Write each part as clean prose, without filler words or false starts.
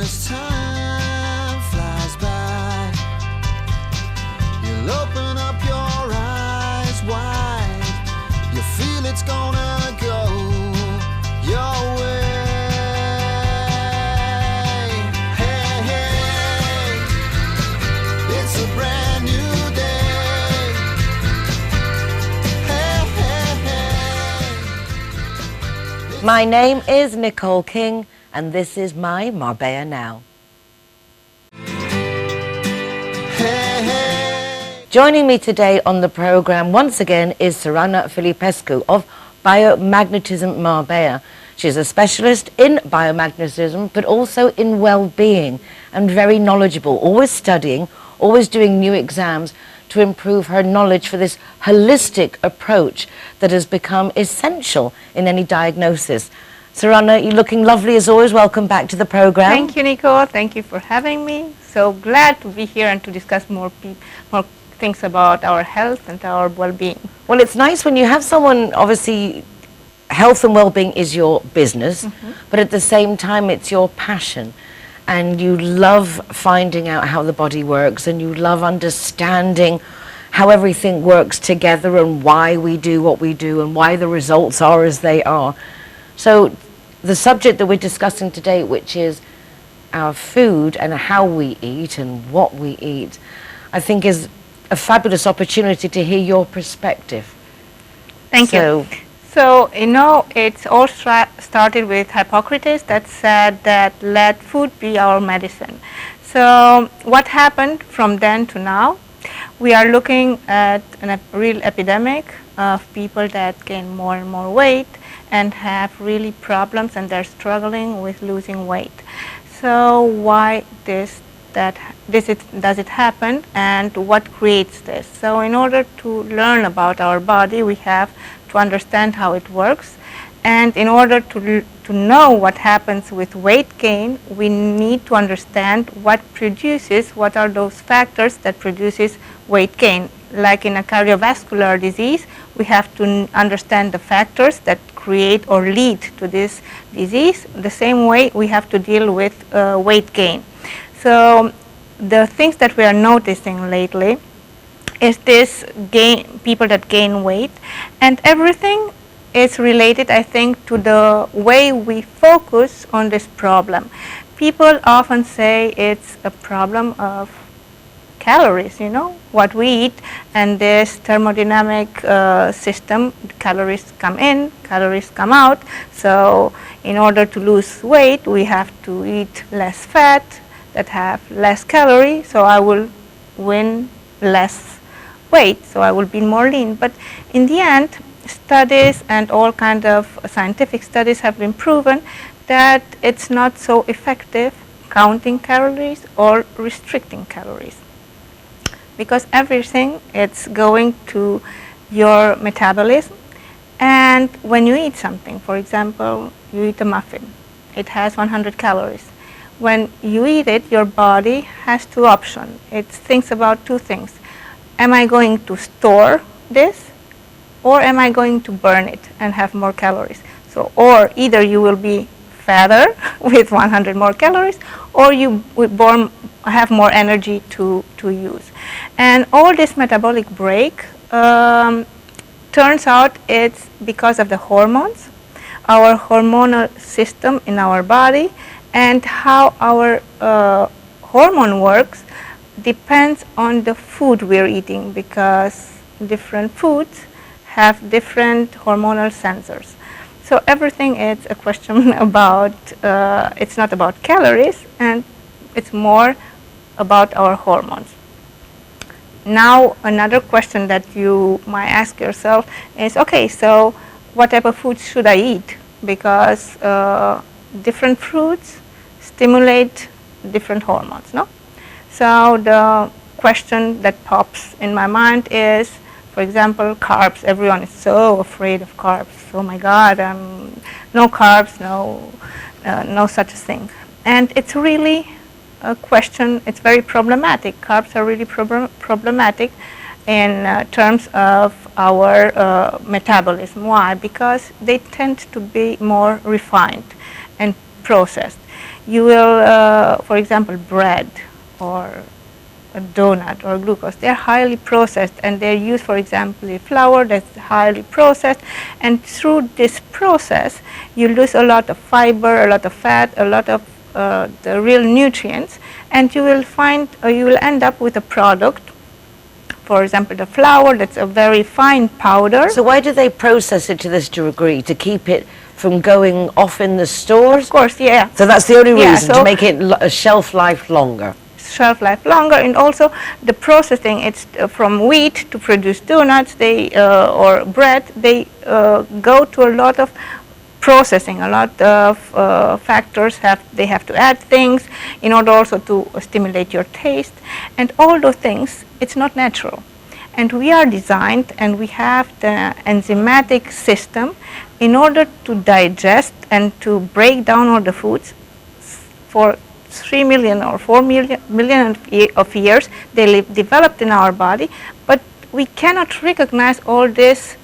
as time flies by, you'll open up your eyes wide. You feel it's gonna go your way. Hey, hey, it's a brand new day. Hey, hey, hey. My name is Nicole King, and this is my Marbella Now. Hey, hey. Joining me today on the program once again is Serana Philippesco of Biomagnetism Marbella. She's a specialist in biomagnetism, but also in well-being, and very knowledgeable, always studying, always doing new exams to improve her knowledge for this holistic approach that has become essential in any diagnosis. Serana, you're looking lovely as always. Welcome back to the program. Thank you, Nicole. Thank you for having me. So glad to be here and to discuss more things about our health and our well-being. Well, it's nice when you have someone, obviously, health and well-being is your business, but at the same time, it's your passion. And you love finding out how the body works, and you love understanding how everything works together and why we do what we do and why the results are as they are. So the subject that we're discussing today, which is our food and how we eat and what we eat, I think is a fabulous opportunity to hear your perspective. Thank you. So, you know, it's all started with Hippocrates that said that let food be our medicine. So what happened from then to now? We are looking at a real epidemic of people that gain more and more weight and have really problems, and they're struggling with losing weight. So why does it happen, and what creates this? So in order to learn about our body, we have to understand how it works, and in order to know what happens with weight gain, we need to understand what are those factors that produces weight gain. Like in a cardiovascular disease, we have to understand the factors that create or lead to this disease. The same way we have to deal with weight gain. So the things that we are noticing lately is this people that gain weight, and everything is related, I think, to the way we focus on this problem. People often say it's a problem of calories, you know, what we eat, and this thermodynamic system, calories come in, calories come out. So in order to lose weight, we have to eat less fat that have less calorie, so I will win less weight, so I will be more lean. But in the end, studies and all kinds of scientific studies have been proven that it's not so effective counting calories or restricting calories, because everything it's going to your metabolism. And when you eat something, for example, you eat a muffin, it has 100 calories. When you eat it, your body has two options. It thinks about two things. Am I going to store this, or am I going to burn it and have more calories? So, or either you will be fatter with 100 more calories, or you will have more energy to use. And all this metabolic break turns out it's because of the hormones, our hormonal system in our body, and how our hormone works depends on the food we're eating, because different foods have different hormonal sensors. So everything is a question about, it's not about calories, and it's more about our hormones. Now, another question that you might ask yourself is, okay, so what type of foods should I eat? Because different fruits stimulate different hormones, no? So the question that pops in my mind is, for example, carbs. Everyone is so afraid of carbs. Oh my God, no carbs, no such a thing. And it's really a question, it's very problematic. Carbs are really problematic in terms of our metabolism. Why? Because they tend to be more refined and processed. you will, for example, bread or a donut or glucose, they're highly processed, and they're used, for example, in flour that's highly processed, and through this process you lose a lot of fiber, a lot of fat, a lot of the real nutrients, and you will find, you will end up with a product, for example, the flour that's a very fine powder. So why do they process it to this degree? To keep it from going off in the stores? Of course, yeah. So that's the only Yeah, reason, to so- make it a shelf life longer. Shelf life longer, and also the processing. It's from wheat to produce donuts, or bread. They go to a lot of processing. A lot of factors they have to add things in order also to stimulate your taste, and all those things. It's not natural, and we are designed, and we have the enzymatic system in order to digest and to break down all the foods for 3 million or 4 million of years. They developed in our body, but we cannot recognize all this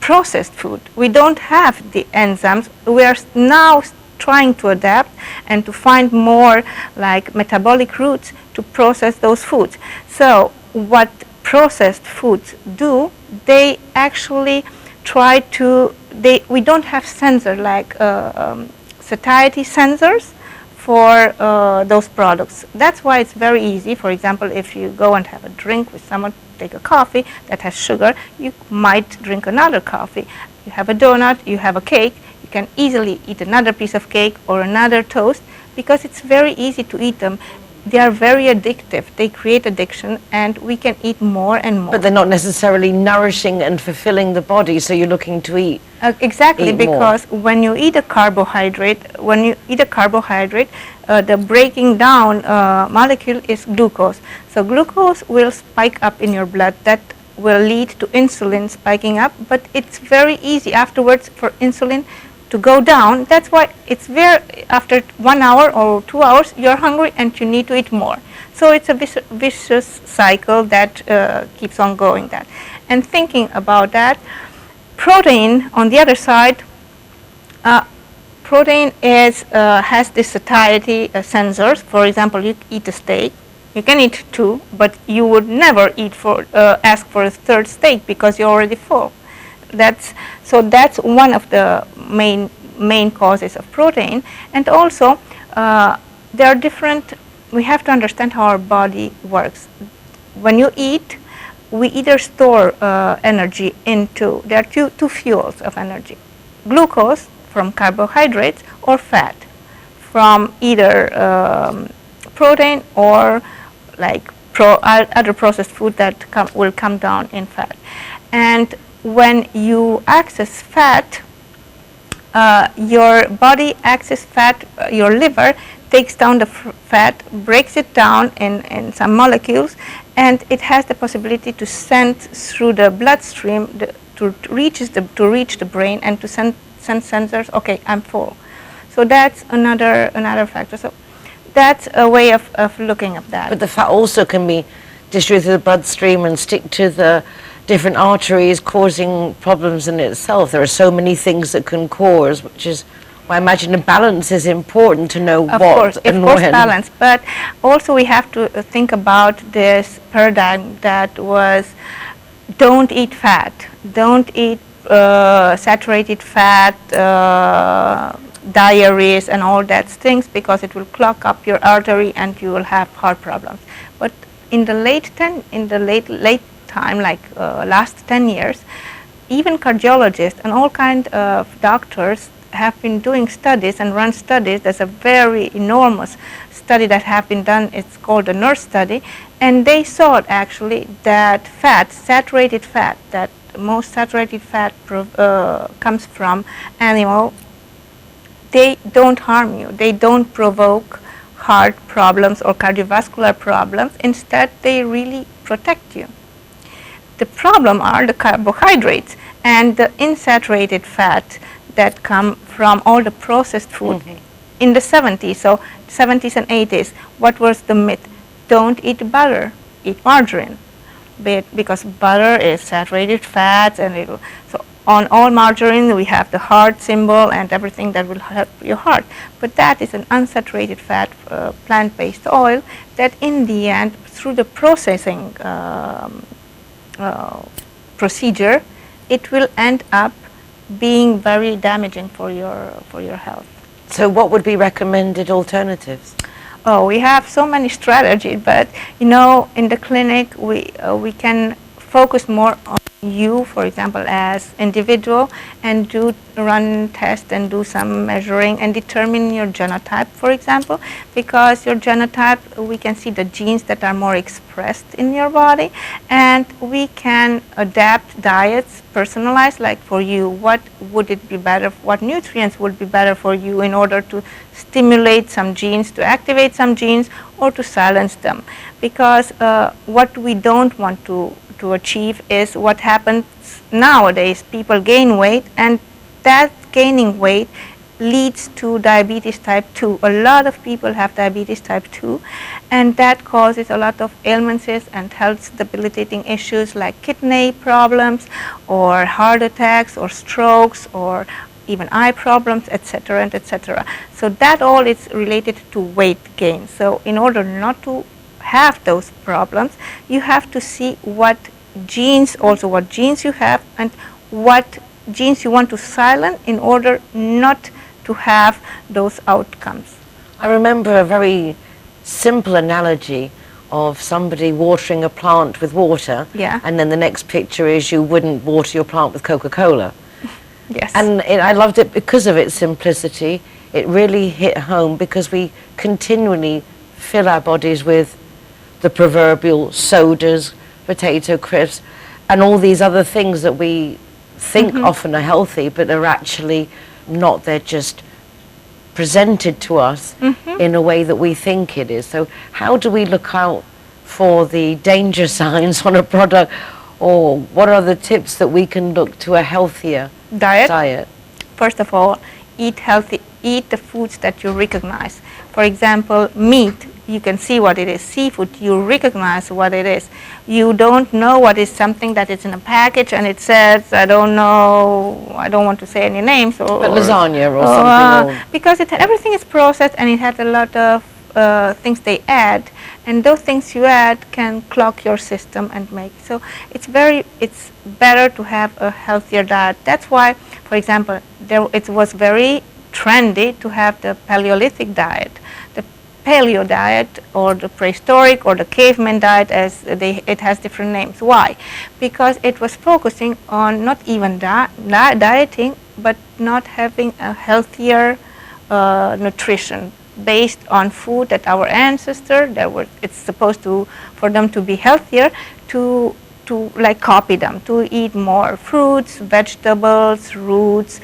processed food. We don't have the enzymes. We are now trying to adapt and to find more like metabolic routes to process those foods. So what processed foods do, they actually try to, we don't have sensor like satiety sensors for those products. That's why it's very easy. For example, if you go and have a drink with someone, take a coffee that has sugar, you might drink another coffee. You have a donut, you have a cake, you can easily eat another piece of cake or another toast because it's very easy to eat them. They are very addictive. They create addiction, and we can eat more and more. But they're not necessarily nourishing and fulfilling the body, so you're looking to eat. Exactly, Eat because when you eat a carbohydrate, the breaking down molecule is glucose. So glucose will spike up in your blood. That will lead to insulin spiking up, but it's very easy afterwards for insulin to go down. That's why it's after 1 hour or 2 hours, you're hungry and you need to eat more. So it's a vicious cycle that keeps on going. That, and thinking about that, protein on the other side, protein has this satiety sensors. For example, you eat a steak, you can eat 2, but you would never ask for a third steak because you're already full. That's one of the main causes of protein. And also there are different, we have to understand how our body works. When you eat, we either store energy into, there are two fuels of energy: glucose from carbohydrates or fat from either protein or like other processed food that will come down in fat. And when you access fat, your body access fat, your liver takes down the fat, breaks it down in some molecules, and it has the possibility to send through the bloodstream to reach the brain and to send sensors. Okay, I'm full. So that's another factor. So that's a way of looking at that. But the fat also can be distributed through the bloodstream and stick to the different arteries, causing problems in itself. There are so many things that can cause, which is why I imagine a balance is important, to know Of what course, and of course, when. balance. But also we have to think about this paradigm that was, don't eat fat, don't eat saturated fat, diaries and all that things, because it will clog up your artery and you will have heart problems. But in the late time, like last 10 years, even cardiologists and all kind of doctors have been doing studies and run studies. There's a very enormous study that have been done. It's called the NURSE study, and they saw actually that fat, saturated fat, that most saturated fat comes from animal. They don't harm you. They don't provoke heart problems or cardiovascular problems. Instead, they really protect you. The problem are the carbohydrates and the unsaturated fat that come from all the processed food. In the 70s, so 70s and 80s, what was the myth? Don't eat butter, eat margarine, because butter is saturated fats, and so on all margarine we have the heart symbol and everything that will help your heart. But that is an unsaturated fat plant-based oil that in the end, through the processing procedure, it will end up being very damaging for your health. So what would be recommended alternatives? Oh, we have so many strategies, but you know, in the clinic we can focus more on you, for example, as individual, and run tests and do some measuring and determine your genotype, for example, because your genotype, we can see the genes that are more expressed in your body, and we can adapt diets, personalized, like for you, what would it be better, what nutrients would be better for you in order to stimulate some genes, to activate some genes, or to silence them. Because what we don't want to achieve is what happens nowadays. People gain weight, and that gaining weight leads to diabetes type 2. A lot of people have diabetes type 2, and that causes a lot of ailments and health debilitating issues like kidney problems or heart attacks or strokes or even eye problems, etc. and etc. So that all is related to weight gain. So in order not to have those problems, you have to see what genes you have and what genes you want to silence in order not to have those outcomes. I remember a very simple analogy of somebody watering a plant with water, Yeah. and then the next picture is you wouldn't water your plant with Coca-Cola. Yes. And I loved it because of its simplicity. It really hit home because we continually fill our bodies with the proverbial sodas, potato crisps, and all these other things that we think often are healthy, but are actually not. They're just presented to us in a way that we think it is. So how do we look out for the danger signs on a product, or what are the tips that we can look to a healthier diet? First of all, eat healthy. Eat the foods that you recognize. For example, meat, you can see what it is. Seafood, you recognize what it is. You don't know what is something that is in a package and it says, I don't know, I don't want to say any names. But lasagna or something. Because everything is processed and it has a lot of things they add, and those things you add can clog your system and make. So it's better to have a healthier diet. That's why, for example, it was very trendy to have the Paleolithic diet, the Paleo diet, or the prehistoric or the caveman diet, as it has different names. Why? Because it was focusing on not even dieting, but not having a healthier nutrition based on food that our ancestors, it's supposed to, for them to be healthier, to like copy them, to eat more fruits, vegetables, roots,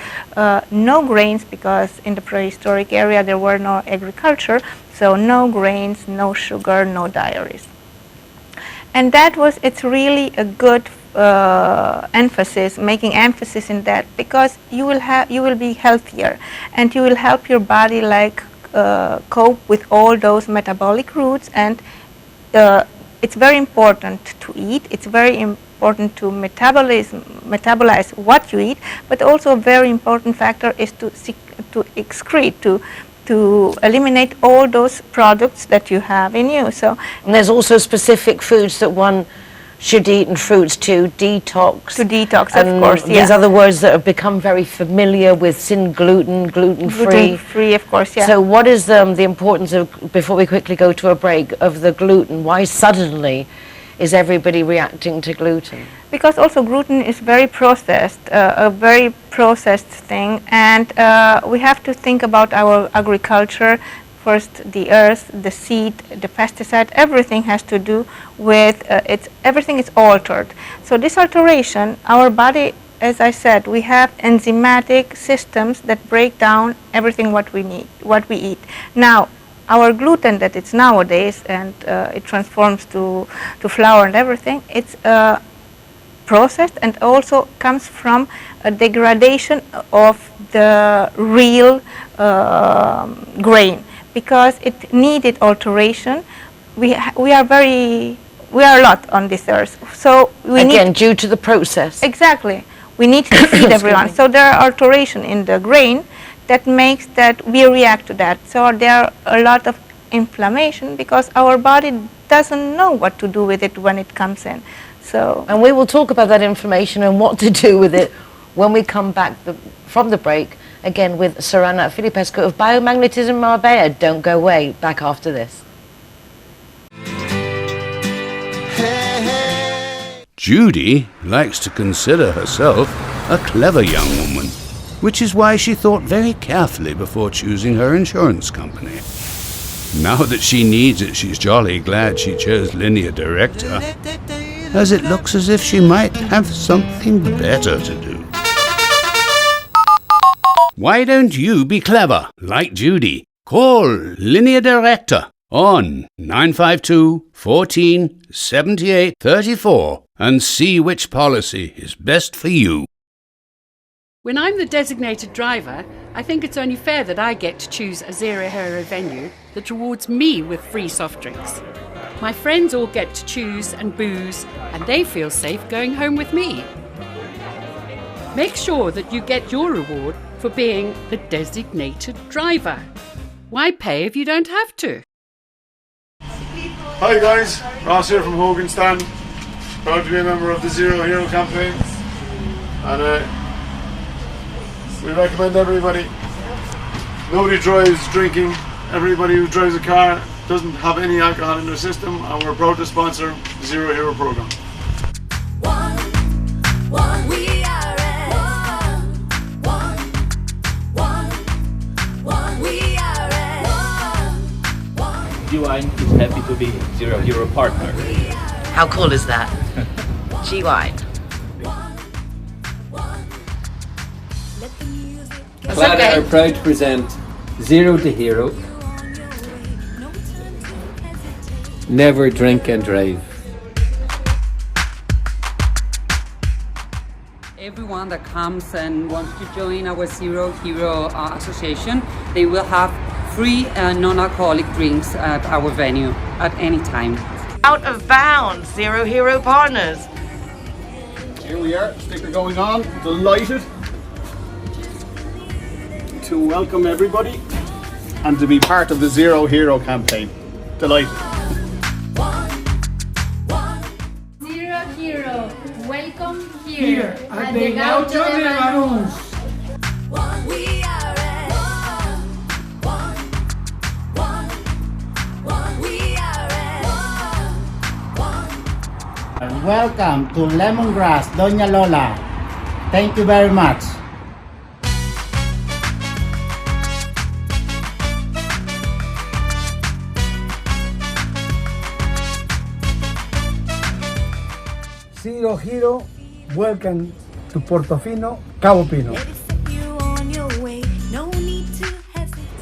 no grains, because in the prehistoric area there were no agriculture, so no grains, no sugar, no dairies. And it's really a good emphasis, making emphasis in that, because you will be healthier, and you will help your body cope with all those metabolic routes. And it's very important to eat. It's very important to metabolize what you eat, but also a very important factor is to excrete, to eliminate all those products that you have in you. So, and there's also specific foods that one should eat, and fruits to detox. To detox, of course. These other words that have become very familiar with sin, gluten-free. Gluten-free, of course, yeah. So what is the importance of, before we quickly go to a break, of the gluten? Why suddenly is everybody reacting to gluten? Because also gluten is very processed, a very processed thing, and we have to think about our agriculture. First, the earth, the seed, the pesticide, everything has to do with, everything is altered. So this alteration, our body, as I said, we have enzymatic systems that break down everything what we eat. Now, our gluten that it's nowadays, and it transforms to flour and everything, it's processed and also comes from a degradation of the real grain, because it needed alteration. We are a lot on this earth, so we again due to the process. Exactly. We need to feed everyone. So there are alteration in the grain that makes that we react to that. So there are a lot of inflammation because our body doesn't know what to do with it when it comes in. So, and we will talk about that inflammation and what to do with it when we come back from the break, again with Serana Philippesco of Biomagnetism Marbella. Don't go away, back after this. Judy likes to consider herself a clever young woman, which is why she thought very carefully before choosing her insurance company. Now that she needs it, she's jolly glad she chose Linear Director, as it looks as if she might have something better to do. Why don't you be clever, like Judy? Call Linear Director on 952 14 78 34 and see which policy is best for you. When I'm the designated driver, I think it's only fair that I get to choose a zero-hero venue that rewards me with free soft drinks. My friends all get to choose and booze, and they feel safe going home with me. Make sure that you get your reward for being the designated driver. Why pay if you don't have to? Hi guys, Ross here from Hogan Stand. Proud to be a member of the Zero Hero campaign. And we recommend everybody. Nobody drives drinking. Everybody who drives a car doesn't have any alcohol in their system, and we're proud to sponsor the Zero Hero program. We are at one. We are at G-Wine is happy to be Zero Hero partner. How cool is that? G-Wine. Clara are proud to present Zero to Hero. Never drink and drive. Everyone that comes and wants to join our Zero Hero Association, they will have free non-alcoholic drinks at our venue at any time. Out of bounds, Zero Hero partners. Here we are, sticker going on, delighted to welcome everybody and to be part of the Zero Hero campaign. Delighted. Zero Hero, welcome here at the Gaucho de Lanús. We are at one. We are at And welcome to Lemongrass, Doña Lola. Thank you very much. Zero Hero, welcome to Portofino, Cabo Pino.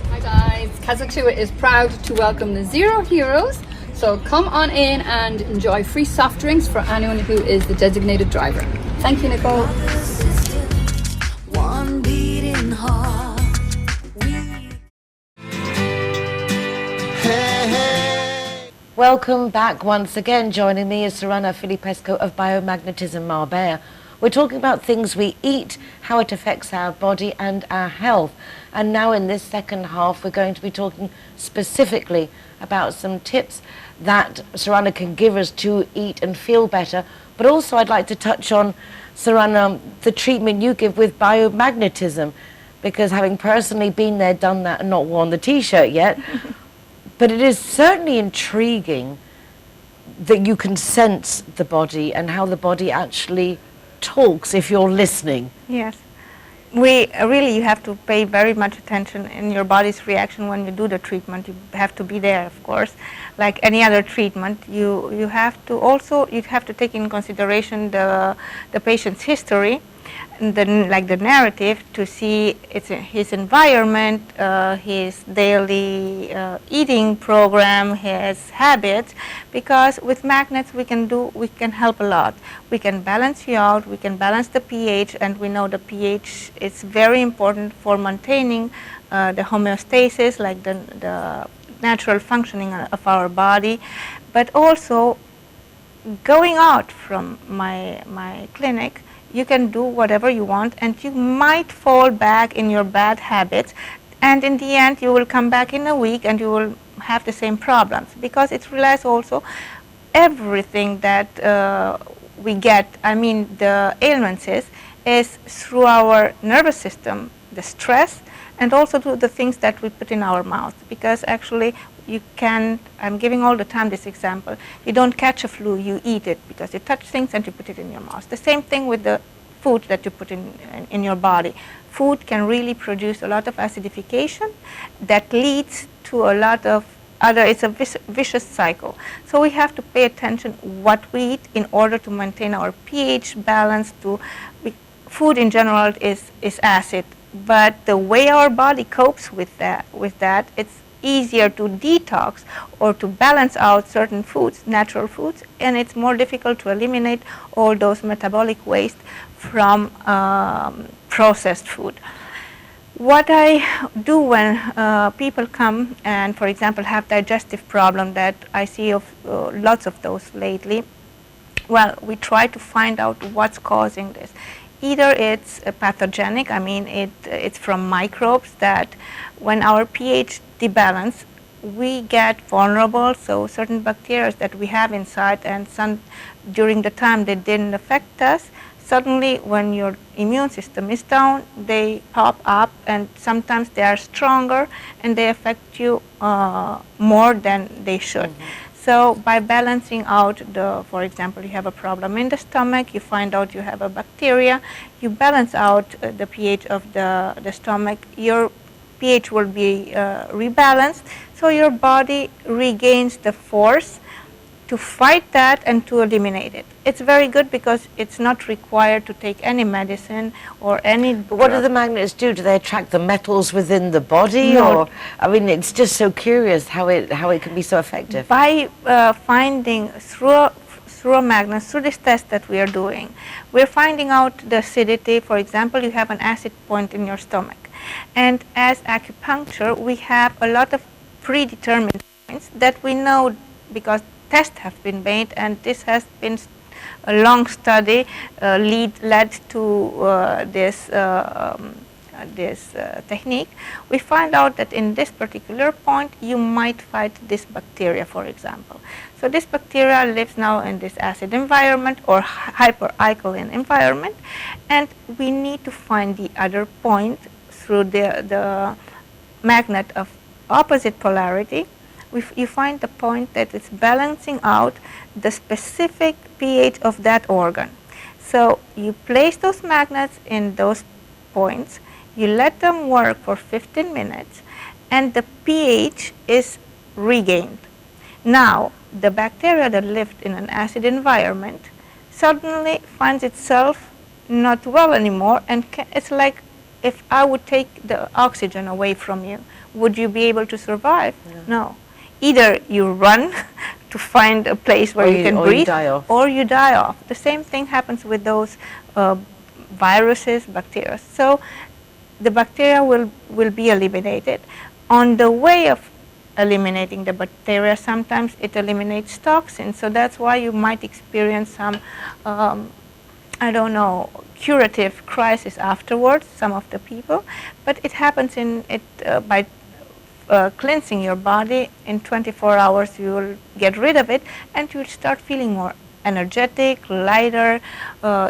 Hi guys, Kazakhstan is proud to welcome the Zero Heroes. So come on in and enjoy free soft drinks for anyone who is the designated driver. Thank you, Nicole. one beating heart. Welcome back once again. Joining me is Serana Philippesco of Biomagnetism Marbella. We're talking about things we eat, how it affects our body and our health. And now in this second half, we're going to be talking specifically about some tips that Serana can give us to eat and feel better. But also I'd like to touch on, Serana, the treatment you give with biomagnetism, because having personally been there, done that, and not worn the t-shirt yet, but it is certainly intriguing that you can sense the body and how the body actually talks if you're listening. yes. You have to pay very much attention in your body's reaction when you do the treatment. You have to be there, of course. Like any other treatment, you have to take in consideration the patient's history, and the narrative, to see his environment, his daily eating program, his habits, because with magnets we can help a lot. We can balance you out, we can balance the pH, and we know the pH is very important for maintaining the homeostasis, like the natural functioning of our body. But also, going out from my clinic, you can do whatever you want, and you might fall back in your bad habits, and in the end you will come back in a week and you will have the same problems, because it relies also everything that we get, I mean the ailments is through our nervous system, the stress, and also through the things that we put in our mouth. Because actually you can, I'm giving all the time this example, you don't catch a flu, you eat it, because you touch things and you put it in your mouth. The same thing with the food that you put in your body. Food can really produce a lot of acidification that leads to a lot of other, it's a vicious cycle. So we have to pay attention what we eat in order to maintain our pH balance. Food in general is acid, but the way our body copes with that, it's easier to detox or to balance out certain foods, natural foods, and it's more difficult to eliminate all those metabolic waste from processed food. What I do when people come and, for example, have digestive problem, that I see of lots of those lately, well, we try to find out what's causing this. Either it's pathogenic, I mean it's from microbes, that when our pH debalance, we get vulnerable, so certain bacteria that we have inside, and some during the time they didn't affect us, suddenly when your immune system is down, they pop up, and sometimes they are stronger and they affect you more than they should. So by balancing out for example, you have a problem in the stomach, you find out you have a bacteria, you balance out the pH of the stomach, your pH will be rebalanced, so your body regains the force to fight that and to eliminate it. It's very good because it's not required to take any medicine or any drug. What do the magnets do? Do they attract the metals within the body? No. Or, I mean, it's just so curious how it can be so effective. By finding through a magnet, through this test that we are doing, we're finding out the acidity. For example, you have an acid point in your stomach. And as acupuncture, we have a lot of predetermined points that we know because tests have been made, and this has been a long study led to this technique. We find out that in this particular point you might fight this bacteria, for example. So this bacteria lives now in this acid environment or hyperalkaline environment, and we need to find the other point through the magnet of opposite polarity. You find the point that it's balancing out the specific pH of that organ. So you place those magnets in those points, you let them work for 15 minutes, and the pH is regained. Now, the bacteria that lived in an acid environment suddenly finds itself not well anymore, and it's like if I would take the oxygen away from you, would you be able to survive? No. Either you run to find a place where you can breathe, or you die off. The same thing happens with those viruses, bacteria. So the bacteria will be eliminated. On the way of eliminating the bacteria, sometimes it eliminates toxins. So that's why you might experience some, I don't know, curative crisis afterwards, some of the people. But it happens by cleansing your body. In 24 hours you will get rid of it, and you will start feeling more energetic, lighter,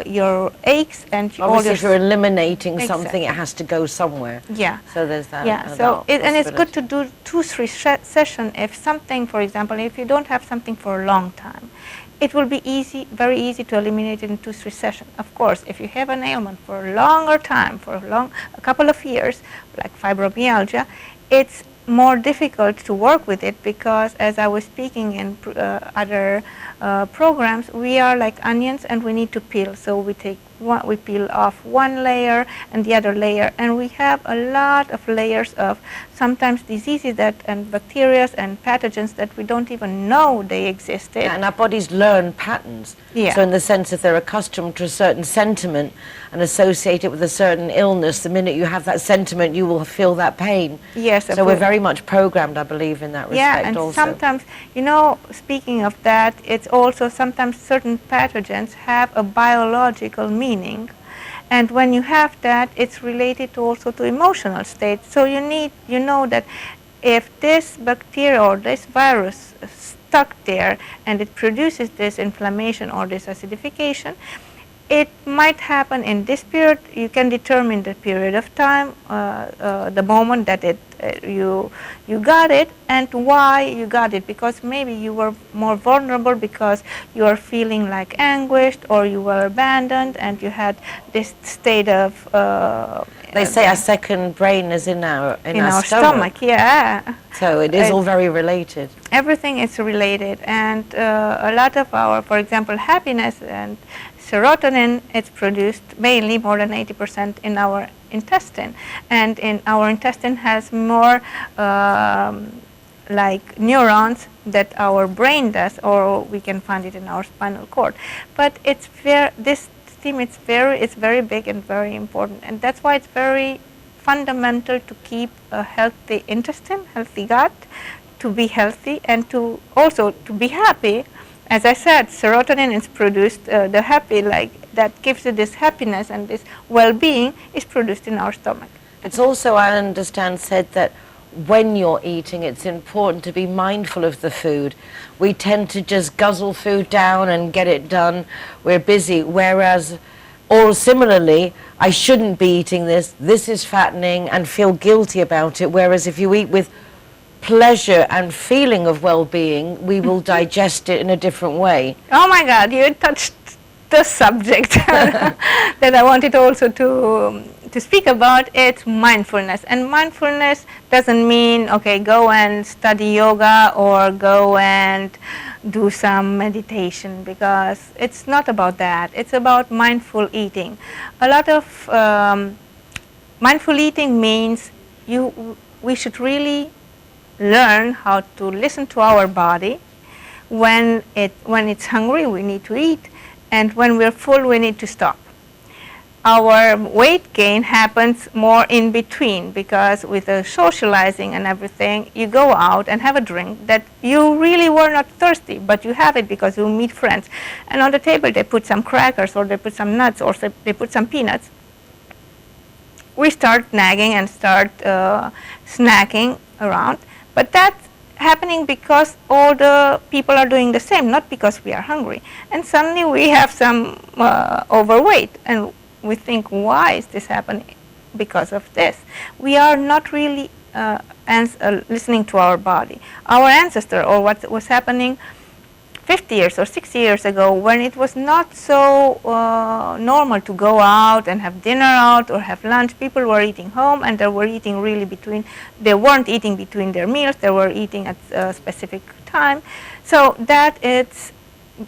your aches and all Obviously, your... if you're eliminating Exactly. something, it has to go somewhere. Yeah. So there's that. Yeah. So and it's good to do 2-3 sessions. If something, for example, if you don't have something for a long time, it will be very easy to eliminate it in 2-3 sessions. Of course, if you have an ailment for a longer time, for a couple of years, like fibromyalgia, it's more difficult to work with it, because as I was speaking in other programs, we are like onions and we need to peel. So we peel off one layer and the other layer, and we have a lot of layers of sometimes diseases and bacteria and pathogens that we don't even know they existed. Yeah, and our bodies learn patterns. Yeah. So in the sense, if they're accustomed to a certain sentiment and associate it with a certain illness, the minute you have that sentiment, you will feel that pain. Yes. So we're very much programmed, I believe, in that respect. Yeah, and also. sometimes, speaking of that, it's also sometimes certain pathogens have a biological meaning. well-being. And when you have that, it's related also to emotional state. So you know that if this bacteria or this virus is stuck there and it produces this inflammation or this acidification, it might happen in this period. You can determine the period of time, the moment that you got it, and why you got it. Because maybe you were more vulnerable because you are feeling like anguished, or you were abandoned, and you had this state of. They say our second brain is in our stomach. Yeah. So it is all very related. Everything is related, and a lot of our, for example, happiness and serotonin, it's produced mainly more than 80% in our intestine, and in our intestine has more like neurons that our brain does, or we can find it in our spinal cord. But it's this theme it's very big and very important, and that's why it's very fundamental to keep a healthy intestine, healthy gut, to be healthy and to also to be happy. As I said, serotonin is produced, the happy, like that gives you this happiness and this well-being is produced in our stomach. It's also, I understand, said that when you're eating, it's important to be mindful of the food. We tend to just guzzle food down and get it done. We're busy, whereas, or similarly, I shouldn't be eating this. This is fattening, and feel guilty about it. Whereas if you eat with pleasure and feeling of well-being, we will digest it in a different way. Oh my God, you touched the subject that I wanted also to speak about. It's mindfulness, and mindfulness doesn't mean, okay, go and study yoga or go and do some meditation, because it's not about that. It's about mindful eating. A lot of mindful eating means we should really learn how to listen to our body. When it's hungry, we need to eat, and when we're full, we need to stop. Our weight gain happens more in between, because with the socializing and everything, you go out and have a drink that you really were not thirsty, but you have it because you meet friends. And on the table, they put some crackers, or they put some nuts, or they put some peanuts. We start nagging and start snacking around. But that's happening because all the people are doing the same, not because we are hungry. And suddenly we have some overweight, and we think, why is this happening? Because of this. We are not really listening to our body. Our ancestor, or what was happening 50 years or 60 years ago, when it was not so normal to go out and have dinner out or have lunch, people were eating home, and they were eating really they weren't eating between their meals, they were eating at a specific time. So that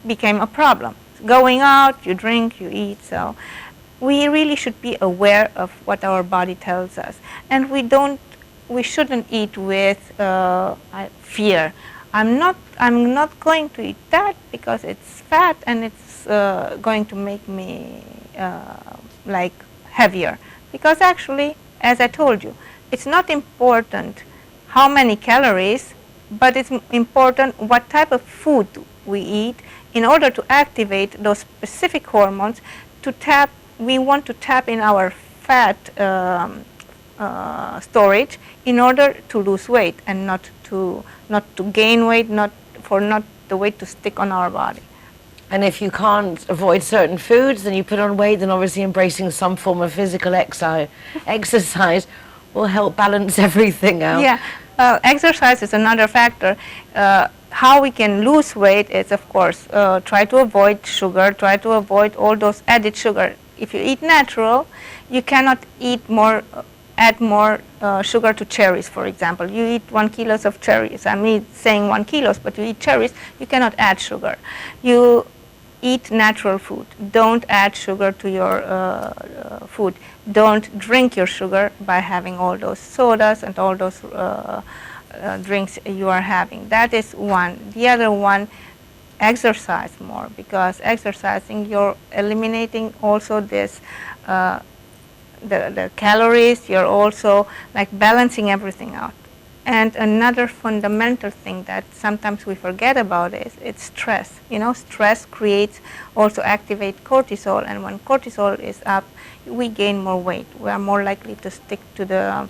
became a problem. Going out, you drink, you eat. So we really should be aware of what our body tells us, and we shouldn't eat with fear. I'm not going to eat that because it's fat and it's going to make me like heavier. Because actually, as I told you, it's not important how many calories, but it's important what type of food we eat in order to activate those specific hormones we want to tap in our fat storage in order to lose weight and not to gain weight, not the weight to stick on our body. And if you can't avoid certain foods, then you put on weight, then obviously embracing some form of physical exercise will help balance everything out. Yeah, exercise is another factor. How we can lose weight is, of course, try to avoid sugar, try to avoid all those added sugar. If you eat natural, you cannot add more sugar to cherries, for example. You eat 1 kilo of cherries. I'm not saying 1 kilo, but you eat cherries, you cannot add sugar. You eat natural food. Don't add sugar to your food. Don't drink your sugar by having all those sodas and all those drinks you are having. That is one. The other one, exercise more, because exercising, you're eliminating also this the calories. You're also like balancing everything out. And another fundamental thing that sometimes we forget about is it's stress. You know, stress creates, also activate cortisol, and when cortisol is up, we gain more weight. We are more likely to stick to the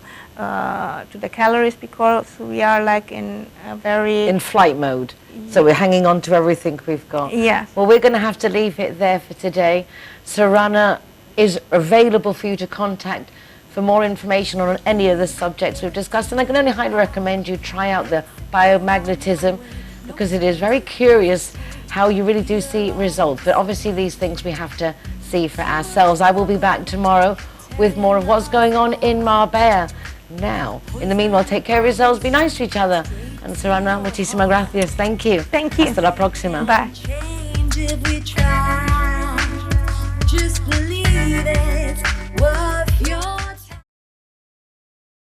calories because we are like in a very... in flight mode. So we're hanging on to everything we've got. Yes. Well, we're going to have to leave it there for today. Serana is available for you to contact for more information on any of the subjects we've discussed, and I can only highly recommend you try out the Biomagnetism, because it is very curious how you really do see results. But obviously these things we have to see for ourselves. I will be back tomorrow with more of what's going on in Marbella Now. In the meanwhile, take care of yourselves, be nice to each other. And Serana, muchísimas gracias. Thank you. Thank you. Hasta la próxima. Bye. Change if we try. Just believe it.